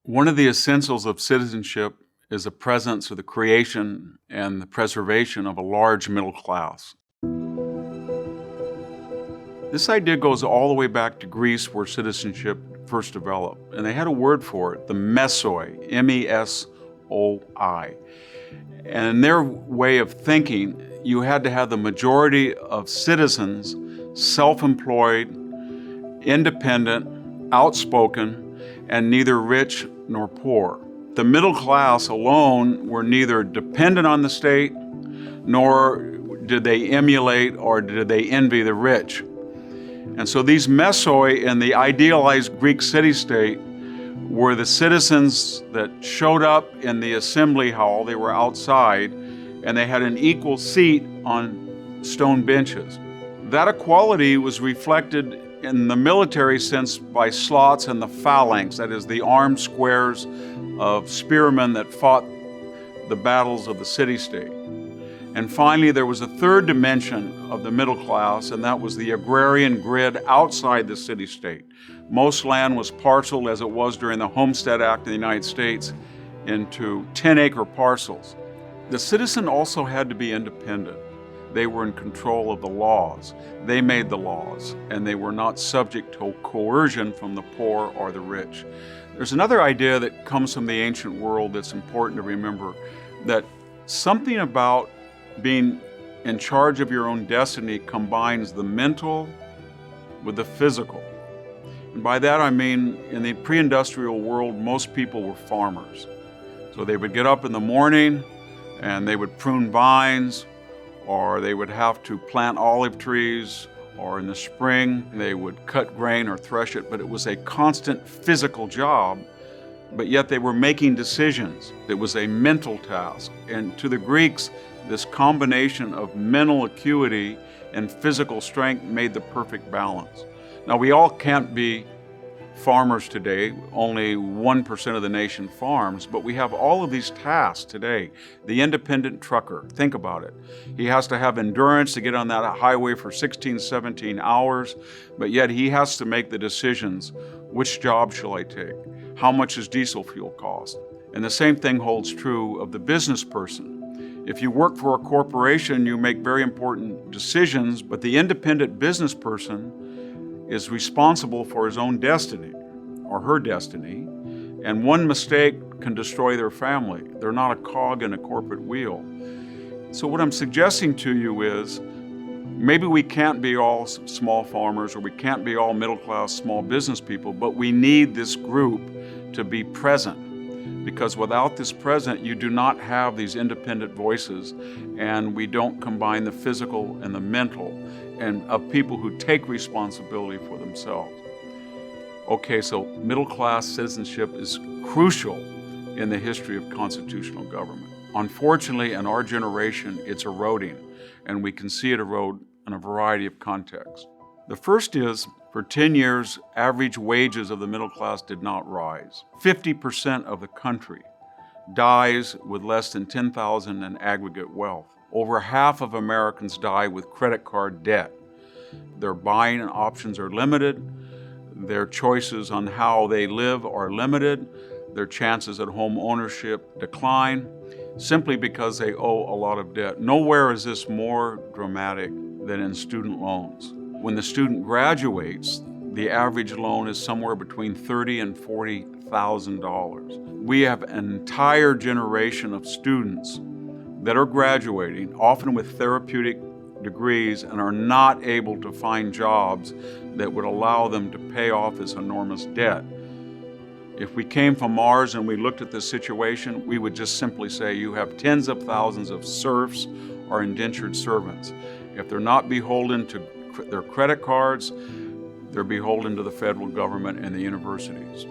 One of the essentials of citizenship is the presence or the creation and the preservation of a large middle class. This idea goes all the way back to Greece, where citizenship first developed, and they had a word for it, the mesoi, M-E-S-O-I. And in their way of thinking, you had to have the majority of citizens self-employed, independent, outspoken, and neither rich nor poor. The middle class alone were neither dependent on the state, nor did they emulate or did they envy the rich. And so these mesoi in the idealized Greek city-state were the citizens that showed up in the assembly hall. They were outside, and they had an equal seat on stone benches. That equality was reflected in the military sense by slots and the phalanx, that is, the armed squares of spearmen that fought the battles of the city-state. And finally, there was a third dimension of the middle class, and that was the agrarian grid outside the city-state. Most land was parceled, as it was during the Homestead Act of the United States, into 10-acre parcels. The citizen also had to be independent. They were in control of the laws. They made the laws, and they were not subject to coercion from the poor or the rich. There's another idea that comes from the ancient world that's important to remember, that something about being in charge of your own destiny combines the mental with the physical. And by that I mean, in the pre-industrial world, most people were farmers. So they would get up in the morning and they would prune vines, or they would have to plant olive trees, or in the spring they would cut grain or thresh it, but it was a constant physical job, but yet they were making decisions. It was a mental task. And to the Greeks, this combination of mental acuity and physical strength made the perfect balance. Now, we all can't be farmers today. Only 1% of the nation farms, but we have all of these tasks today. The independent trucker, think about it. He has to have endurance to get on that highway for 16, 17 hours, but yet he has to make the decisions. Which job shall I take? How much does diesel fuel cost? And the same thing holds true of the business person. If you work for a corporation, you make very important decisions, but the independent business person is responsible for his own destiny or her destiny, and one mistake can destroy their family. They're not a cog in a corporate wheel. So what I'm suggesting to you is, maybe we can't be all small farmers, or we can't be all middle-class small business people, but we need this group to be present, because without this present, you do not have these independent voices, and we don't combine the physical and the mental, and of people who take responsibility for themselves. Okay, so middle-class citizenship is crucial in the history of constitutional government. Unfortunately, in our generation, it's eroding, and we can see it erode in a variety of contexts. The first is, for 10 years, average wages of the middle class did not rise. 50% of the country dies with less than $10,000 in aggregate wealth. Over half of Americans die with credit card debt. Their buying options are limited. Their choices on how they live are limited. Their chances at home ownership decline simply because they owe a lot of debt. Nowhere is this more dramatic than in student loans. When the student graduates, the average loan is somewhere between $30,000 and $40,000. We have an entire generation of students that are graduating, often with therapeutic degrees, and are not able to find jobs that would allow them to pay off this enormous debt. If we came from Mars and we looked at this situation, we would just simply say you have tens of thousands of serfs or indentured servants. If they're not beholden to their credit cards, they're beholden to the federal government and the universities.